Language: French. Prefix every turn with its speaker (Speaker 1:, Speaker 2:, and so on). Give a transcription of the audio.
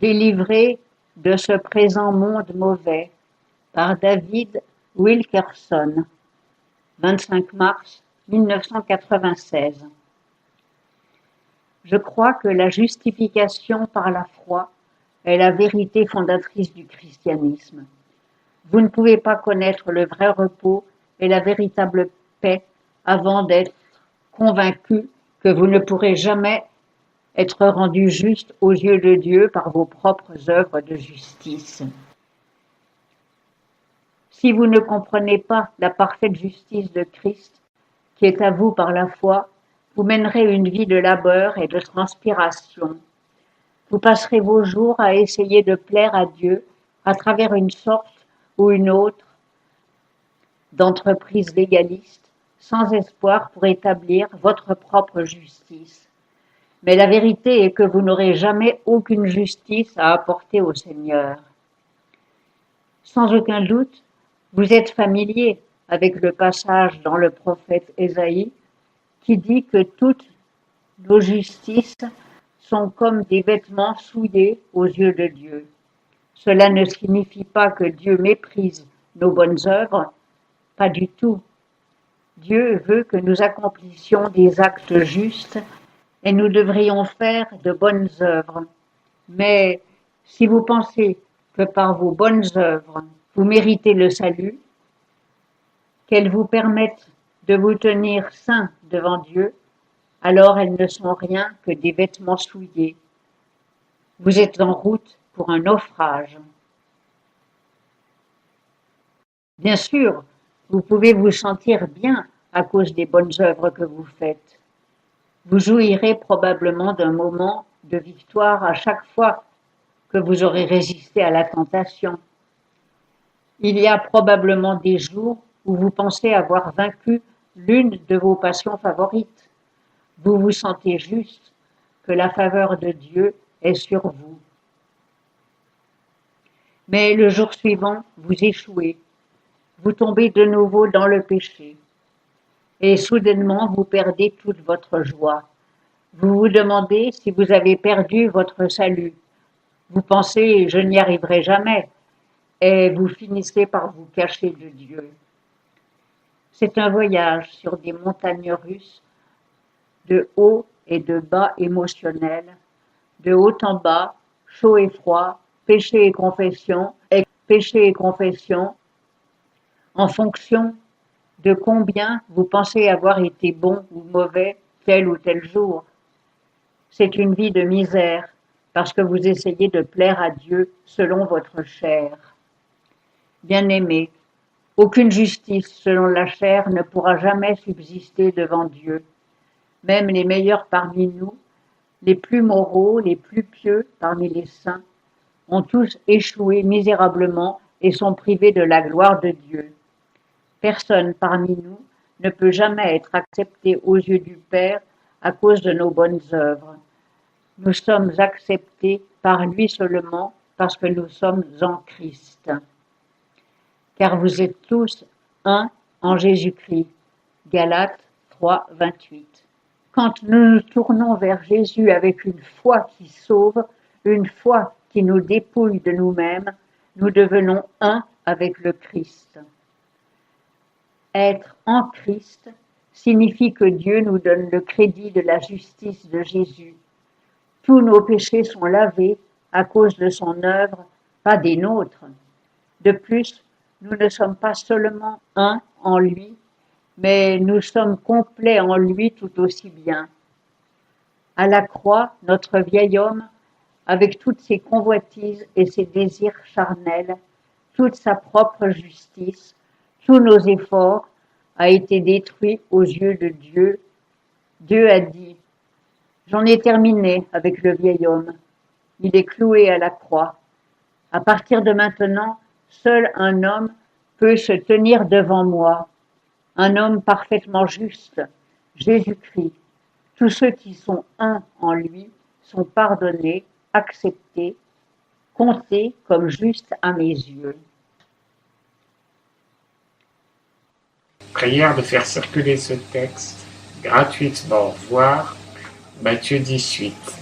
Speaker 1: Délivré de ce présent monde mauvais par David Wilkerson, 25 mars 1996. Je crois que la justification par la foi est la vérité fondatrice du christianisme. Vous ne pouvez pas connaître le vrai repos et la véritable paix avant d'être convaincu que vous ne pourrez jamais être rendu juste aux yeux de Dieu par vos propres œuvres de justice. Si vous ne comprenez pas la parfaite justice de Christ, qui est à vous par la foi, vous mènerez une vie de labeur et de transpiration. Vous passerez vos jours à essayer de plaire à Dieu à travers une sorte ou une autre d'entreprise légaliste, sans espoir pour établir votre propre justice. Mais la vérité est que vous n'aurez jamais aucune justice à apporter au Seigneur. Sans aucun doute, vous êtes familier avec le passage dans le prophète Ésaïe qui dit que toutes nos justices sont comme des vêtements souillés aux yeux de Dieu. Cela ne signifie pas que Dieu méprise nos bonnes œuvres, pas du tout. Dieu veut que nous accomplissions des actes justes et nous devrions faire de bonnes œuvres. Mais si vous pensez que par vos bonnes œuvres, vous méritez le salut, qu'elles vous permettent de vous tenir saints devant Dieu, alors elles ne sont rien que des vêtements souillés. Vous êtes en route pour un naufrage. Bien sûr, vous pouvez vous sentir bien à cause des bonnes œuvres que vous faites. Vous jouirez probablement d'un moment de victoire à chaque fois que vous aurez résisté à la tentation. Il y a probablement des jours où vous pensez avoir vaincu l'une de vos passions favorites. Vous vous sentez juste que la faveur de Dieu est sur vous. Mais le jour suivant, vous échouez. Vous tombez de nouveau dans le péché. Et soudainement, vous perdez toute votre joie. Vous vous demandez si vous avez perdu votre salut. Vous pensez « je n'y arriverai jamais » et vous finissez par vous cacher de Dieu. C'est un voyage sur des montagnes russes, de haut et de bas émotionnels, de haut en bas, chaud et froid, péché et confession, en fonction de combien vous pensez avoir été bon ou mauvais tel ou tel jour. C'est une vie de misère parce que vous essayez de plaire à Dieu selon votre chair. Bien-aimés, aucune justice selon la chair ne pourra jamais subsister devant Dieu. Même les meilleurs parmi nous, les plus moraux, les plus pieux parmi les saints, ont tous échoué misérablement et sont privés de la gloire de Dieu. Personne parmi nous ne peut jamais être accepté aux yeux du Père à cause de nos bonnes œuvres. Nous sommes acceptés par lui seulement parce que nous sommes en Christ. Car vous êtes tous un en Jésus-Christ. Galates 3, 28. Quand nous nous tournons vers Jésus avec une foi qui sauve, une foi qui nous dépouille de nous-mêmes, nous devenons un avec le Christ. Être en Christ signifie que Dieu nous donne le crédit de la justice de Jésus. Tous nos péchés sont lavés à cause de son œuvre, pas des nôtres. De plus, nous ne sommes pas seulement un en lui, mais nous sommes complets en lui tout aussi bien. À la croix, notre vieil homme, avec toutes ses convoitises et ses désirs charnels, toute sa propre justice, tous nos efforts, a été détruit aux yeux de Dieu. Dieu a dit « J'en ai terminé avec le vieil homme. Il est cloué à la croix. À partir de maintenant, seul un homme peut se tenir devant moi, un homme parfaitement juste, Jésus-Christ. Tous ceux qui sont un en lui sont pardonnés, acceptés, comptés comme justes à mes yeux. »
Speaker 2: Prière de faire circuler ce texte gratuitement, voir Matthieu 18.